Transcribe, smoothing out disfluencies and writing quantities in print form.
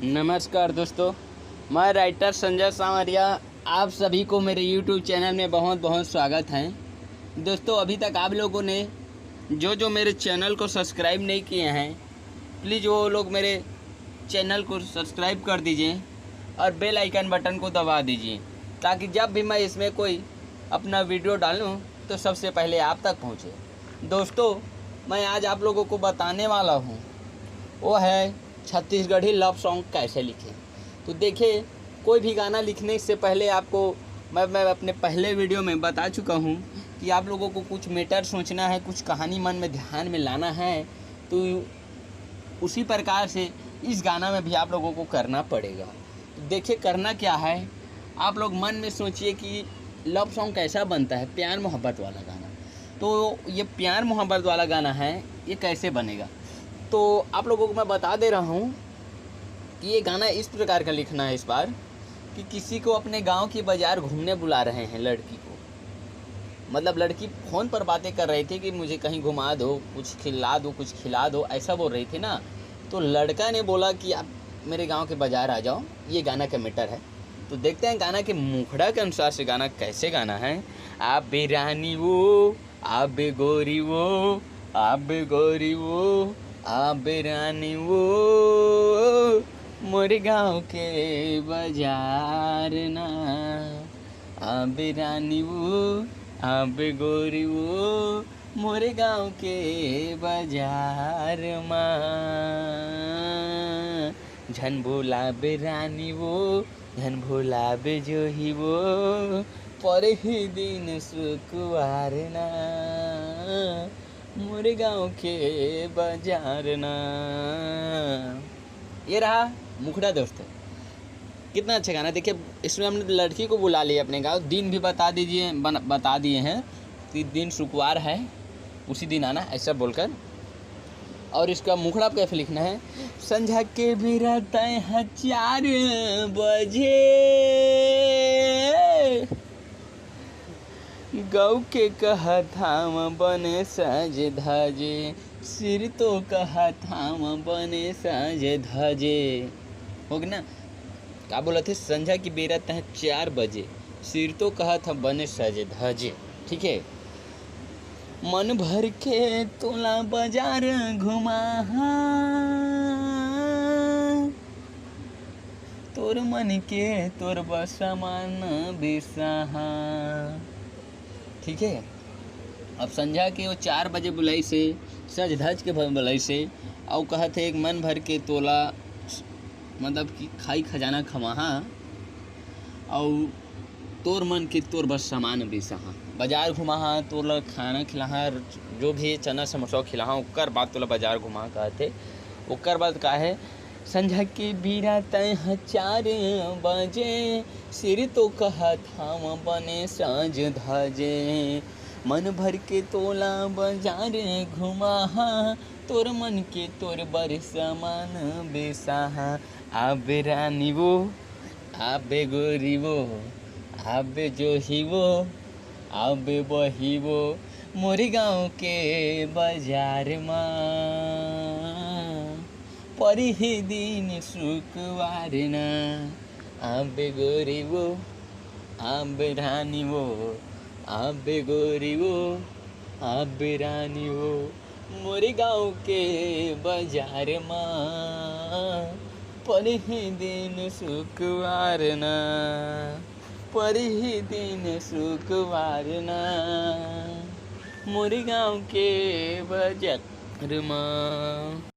नमस्कार दोस्तों, मैं राइटर संजय सांवरिया। आप सभी को मेरे YouTube चैनल में बहुत बहुत स्वागत है। दोस्तों, अभी तक आप लोगों ने जो मेरे चैनल को सब्सक्राइब नहीं किए हैं, प्लीज़ वो लोग मेरे चैनल को सब्सक्राइब कर दीजिए और बेल आइकन बटन को दबा दीजिए, ताकि जब भी मैं इसमें कोई अपना वीडियो डालूं तो सबसे पहले आप तक पहुंचे। दोस्तों, मैं आज आप लोगों को बताने वाला हूं, वो है छत्तीसगढ़ी लव सॉन्ग कैसे लिखें। तो देखिए, कोई भी गाना लिखने से पहले आपको मैं अपने पहले वीडियो में बता चुका हूँ कि आप लोगों को कुछ मैटर सोचना है, कुछ कहानी मन में ध्यान में लाना है। तो उसी प्रकार से इस गाना में भी आप लोगों को करना पड़ेगा। तो देखिए, करना क्या है, आप लोग मन में सोचिए कि लव सॉन्ग कैसा बनता है, प्यार मोहब्बत वाला गाना। तो ये प्यार मोहब्बत वाला गाना है, ये कैसे बनेगा। तो आप लोगों को मैं बता दे रहा हूँ कि ये गाना इस प्रकार का लिखना है इस बार कि किसी को अपने गांव की बाज़ार घूमने बुला रहे हैं लड़की को। मतलब लड़की फ़ोन पर बातें कर रही थी कि मुझे कहीं घुमा दो, कुछ खिला दो, कुछ खिला दो, ऐसा बोल रही थी ना। तो लड़का ने बोला कि आप मेरे गांव के बाज़ार आ जाओ। ये गाना का मैटर है। तो देखते हैं गाना के मुखड़ा के अनुसार से गाना कैसे गाना है। आप बे रानी वो, आप बे गोरी वो, आप बे गोरी वो, आप रानी वो, मोरे गाँव के बाजार ना। आप रानी वो, आप गोरी वो, मोरे गाँव के बाजार माँ। झन भोला बे रानी वो, झन भोला बे जो ही वो, पर ही दिन सुकुवार ना, मोरे गाँव के बाजार ना। ये रहा मुखड़ा दोस्तों। कितना अच्छा गाना। देखिए, इसमें हमने लड़की को बुला लिया अपने गाँव, दिन भी बता दिए हैं कि दिन शुक्रवार है, उसी दिन आना, ऐसा बोलकर। और इसका मुखड़ा कैसे लिखना है। संझा के भी रहता है 4 बजे, गौ के कहा थाम बने साजे धाजे, सिर तो कहा थाम बने साजे धाजे। हो गया ना। क्या बोला थे, संझा की बेरत है 4 बजे, सिर तो कहा था बने साजे धाजे। ठीक है। मन भर के तोला बाजार घुमा, तोर मन के तोर बसमान बिसाहा। ठीक है। अब संझा के वो 4 बजे बुलाई से, सज धज के बुलाई से, और कहा थे एक मन भर के तोला, मतलब कि खाई खजाना खमाहा, और तोर मन के तोर बस सामान बेसहा। बाजार घुमाहा, तोला खाना खिलाहा, जो भी चना समोसा खिलाहा, ओकर बाद तोला बाजार घुमा कहते। ओकर बाद का है, संझा के बीरा तय 4 बजे, सिर तो कहा थाम बने साज धाजे, मन भर के तोला बाजार घुमाहा, तोर मन के तोर बर सामान बेसाहा। आबे रानी वो, आबे गोरी वो, आबे जो ही वो, आबे बही वो, मोरे गाँव के बाजार माँ, परी ही दिन शुक्रवार ना। आबे गोरी वो, आबे रानी वो, आबे गोरी वो, आबे रानी वो, मोरे गाँव के बाजार माँ, पर ही दिन शुक्रवार ना, पर ही दिन शुक्रवार ना, मोरे गाँव के बाजार माँ।